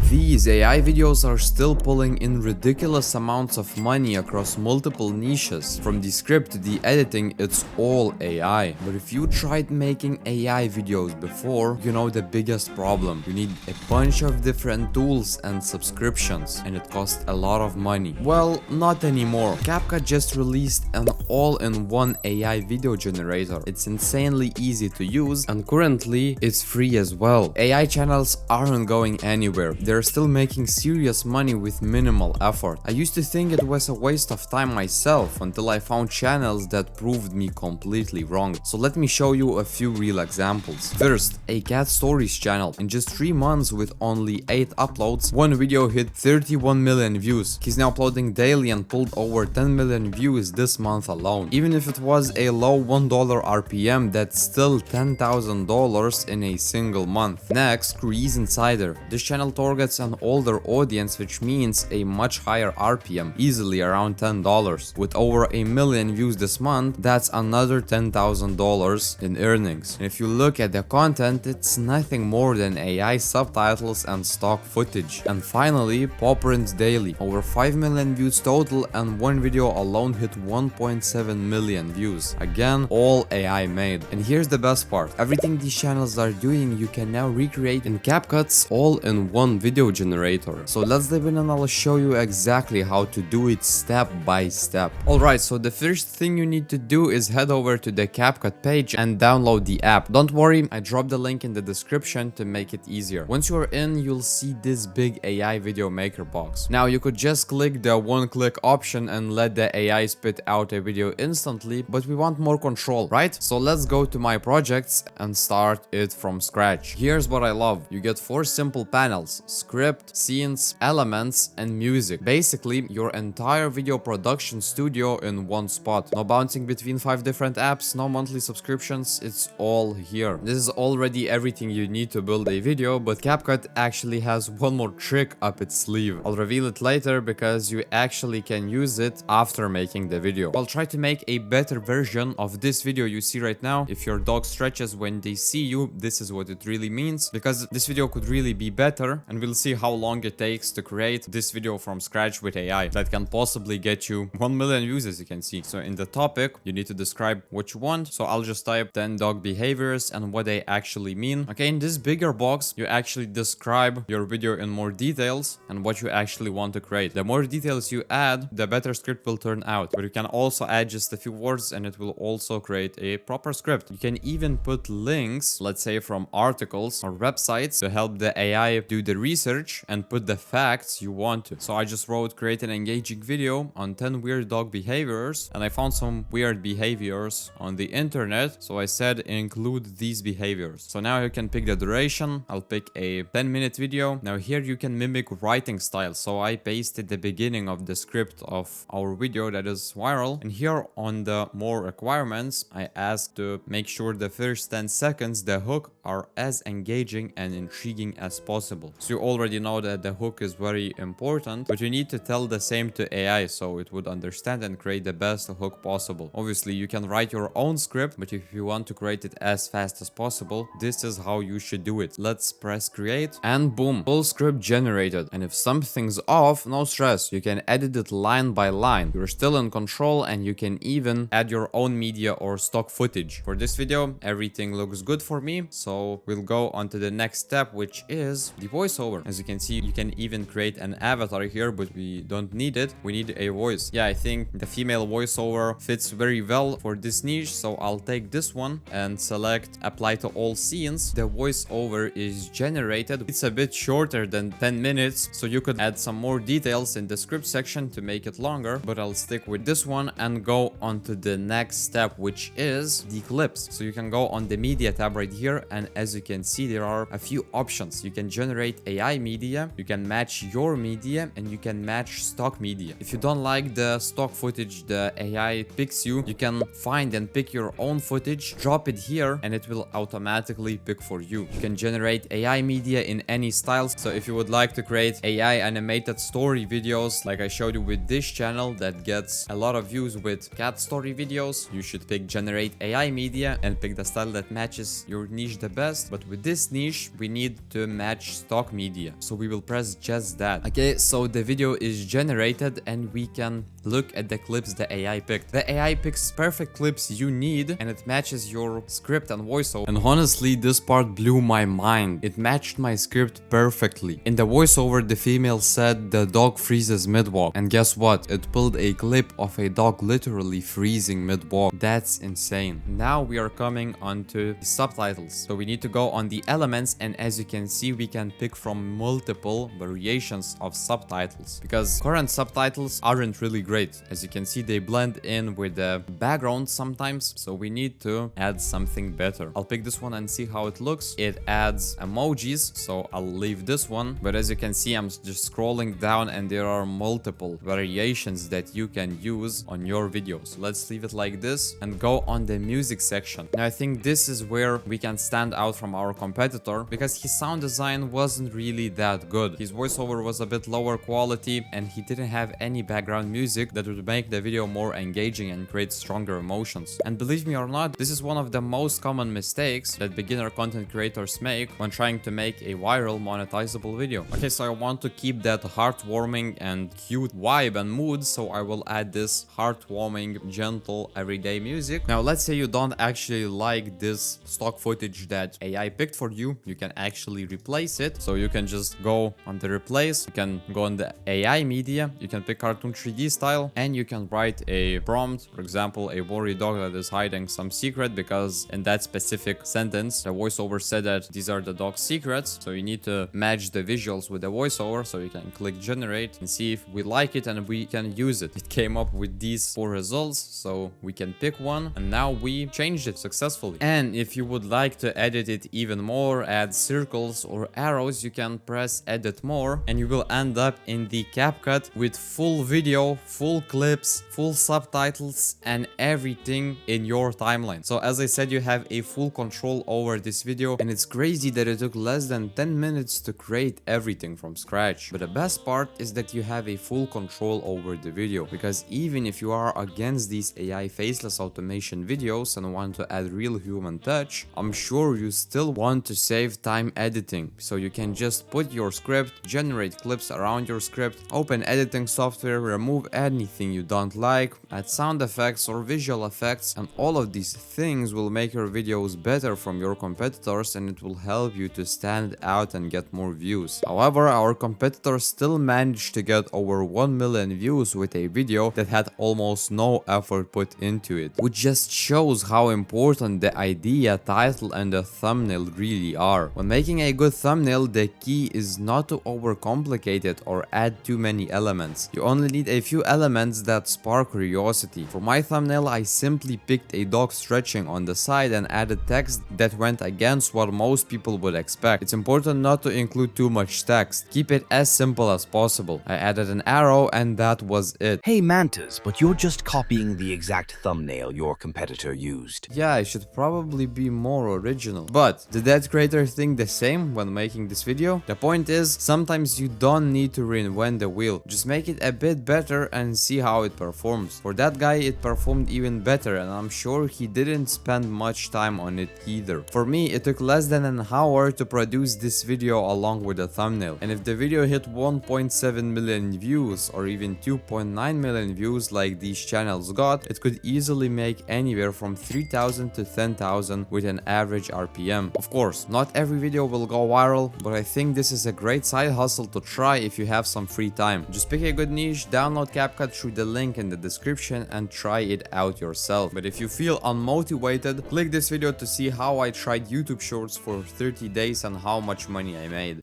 These AI videos are still pulling in ridiculous amounts of money across multiple niches. From the script to the editing, it's all AI. But if you tried making AI videos before, you know the biggest problem. You need a bunch of different tools and subscriptions, and it costs a lot of money. Well, not anymore. CapCut just released an all-in-one AI video generator. It's insanely easy to use, and currently it's free as well. AI channels aren't going anywhere. They're still making serious money with minimal effort. I used to think it was a waste of time myself until I found channels that proved me completely wrong. So let me show you a few real examples. First, a cat stories channel. In just 3 months with only 8 uploads, one video hit 31 million views. He's now uploading daily and pulled over 10 million views this month alone. Even if it was a low $1 RPM, that's still $10,000 in a single month. Next, Cruise Insider. This channel targets an older audience, which means a much higher RPM, easily around $10. With over a million views this month, that's another $10,000 in earnings. And if you look at the content, it's nothing more than AI subtitles and stock footage. And finally, Poprin's Daily. Over 5 million views total, and one video alone hit 1.7 million views. Again, all AI made. And here's the best part. Everything these channels are doing, you can now recreate in CapCut's all-in-one video generator. So let's dive in and I'll show you exactly how to do it step by step. Alright, so the first thing you need to do is head over to the CapCut page and download the app. Don't worry, I dropped the link in the description to make it easier. Once you're in, you'll see this big AI video maker box. Now you could just click the one-click option and let the AI spit out a video instantly, but we want more control, right? So let's go to my projects and start it from scratch. Here's what I love. You get 4 simple panels: script, scenes, elements, and music. Basically, your entire video production studio in one spot. No bouncing between 5 different apps, no monthly subscriptions, it's all here. This is already everything you need to build a video, but CapCut actually has one more trick up its sleeve. I'll reveal it later because you actually can use it after making the video. I'll try to make a better version of this video you see right now. If your dog stretches when they see you, this is what it really means, because this video could really be better, and we'll see how long it takes to create this video from scratch with AI that can possibly get you 1 million views, as you can see. So in the topic, you need to describe what you want. So I'll just type 10 dog behaviors and what they actually mean. Okay, in this bigger box, you actually describe your video in more details and what you actually want to create. The more details you add, the better script will turn out. But you can also add just a few words and it will also create a proper script. You can even put links, let's say from articles or websites, to help the AI do the research and put the facts you want to. So I just wrote create an engaging video on 10 weird dog behaviors, and I found some weird behaviors on the internet, so I said include these behaviors. So now you can pick the duration. I'll pick a 10-minute video. Now here you can mimic writing style, so I pasted the beginning of the script of our video that is viral, and here on the more requirements I asked to make sure the first 10 seconds the hook are as engaging and intriguing as possible. So you already know that the hook is very important, but you need to tell the same to AI so it would understand and create the best hook possible. Obviously you can write your own script, but if you want to create it as fast as possible, this is how you should do it. Let's press create, and boom, full script generated. And if something's off, no stress, you can edit it line by line. You're still in control, and you can even add your own media or stock footage. For this video, everything looks good for me, so we'll go on to the next step, which is the voiceover. As you can see, you can even create an avatar here, but we don't need it. We need a voice. Yeah, I think the female voiceover fits very well for this niche, so I'll take this one and select apply to all scenes. The voiceover is generated. It's a bit shorter than 10 minutes, so you could add some more details in the script section to make it longer, but I'll stick with this one and go on to the next step, which is the clips. So you can go on the media tab right here, and as you can see, there are a few options. You can generate AI media, you can match your media, and you can match stock media. If you don't like the stock footage the AI picks you can find and pick your own footage, drop it here, and it will automatically pick for you. You can generate AI media in any styles. So if you would like to create AI animated story videos like I showed you with this channel that gets a lot of views with cat story videos, you should pick generate AI media and pick the style that matches your niche the best. But with this niche, we need to match stock media. media. So we will press just that. Okay, so the video is generated and we can look at the clips the AI picked. The AI picks perfect clips you need and it matches your script and voiceover. And honestly, this part blew my mind. It matched my script perfectly. In the voiceover, the female said the dog freezes mid-walk. And guess what? It pulled a clip of a dog literally freezing mid-walk. That's insane. Now we are coming onto the subtitles. So we need to go on the elements, and as you can see, we can pick from multiple variations of subtitles because current subtitles aren't really great. As you can see, they blend in with the background sometimes, so we need to add something better. I'll pick this one and see how it looks. It adds emojis, so I'll leave this one, but as you can see, I'm just scrolling down and there are multiple variations that you can use on your videos. Let's leave it like this and go on the music section. Now I think this is where we can stand out from our competitor because his sound design wasn't really that good. His voiceover was a bit lower quality and he didn't have any background music that would make the video more engaging and create stronger emotions. And believe me or not, this is one of the most common mistakes that beginner content creators make when trying to make a viral monetizable video. Okay, so I want to keep that heartwarming and cute vibe and mood, so I will add this heartwarming, gentle, everyday music. Now let's say you don't actually like this stock footage that AI picked for you. You can actually replace it. So you can just go on the replace, you can go on the AI media, you can pick cartoon 3D style, and you can write a prompt, for example, a worried dog that is hiding some secret, because in that specific sentence the voiceover said that these are the dog's secrets. So you need to match the visuals with the voiceover, so you can click generate and see if we like it and we can use it. It came up with these 4 results, so we can pick one, and now we changed it successfully. And if you would like to edit it even more, add circles or arrows, you can press edit more and you will end up in the CapCut with full video, full clips, full subtitles, and everything in your timeline. So as I said, you have a full control over this video, and it's crazy that it took less than 10 minutes to create everything from scratch. But the best part is that you have a full control over the video, because even if you are against these AI faceless automation videos and want to add real human touch, I'm sure you still want to save time editing. So you can just put your script, generate clips around your script, open editing software, remove anything you don't like, add sound effects or visual effects, and all of these things will make your videos better from your competitors, and it will help you to stand out and get more views. However, our competitors still managed to get over 1 million views with a video that had almost no effort put into it, which just shows how important the idea, title, and the thumbnail really are. When making a good thumbnail, the key is not to overcomplicate it or add too many elements. You only need a few elements that spark curiosity. For my thumbnail, I simply picked a dog stretching on the side and added text that went against what most people would expect. It's important not to include too much text. Keep it as simple as possible. I added an arrow and that was it. Hey Mantas, but you're just copying the exact thumbnail your competitor used. Yeah, I should probably be more original. But did that creator think the same when making this video? The point is, sometimes you don't need to reinvent the wheel. Just make it a bit better and see how it performs. For that guy, it performed even better, and I'm sure he didn't spend much time on it either. For me, it took less than an hour to produce this video along with the thumbnail. And if the video hit 1.7 million views or even 2.9 million views like these channels got, it could easily make anywhere from 3,000 to 10,000 with an average RPM. Of course, not every video will go viral, but I think this is a great side hustle to try if you have some free time. Just pick a good niche, download CapCut through the link in the description and try it out yourself. But if you feel unmotivated, click this video to see how I tried YouTube Shorts for 30 days and how much money I made.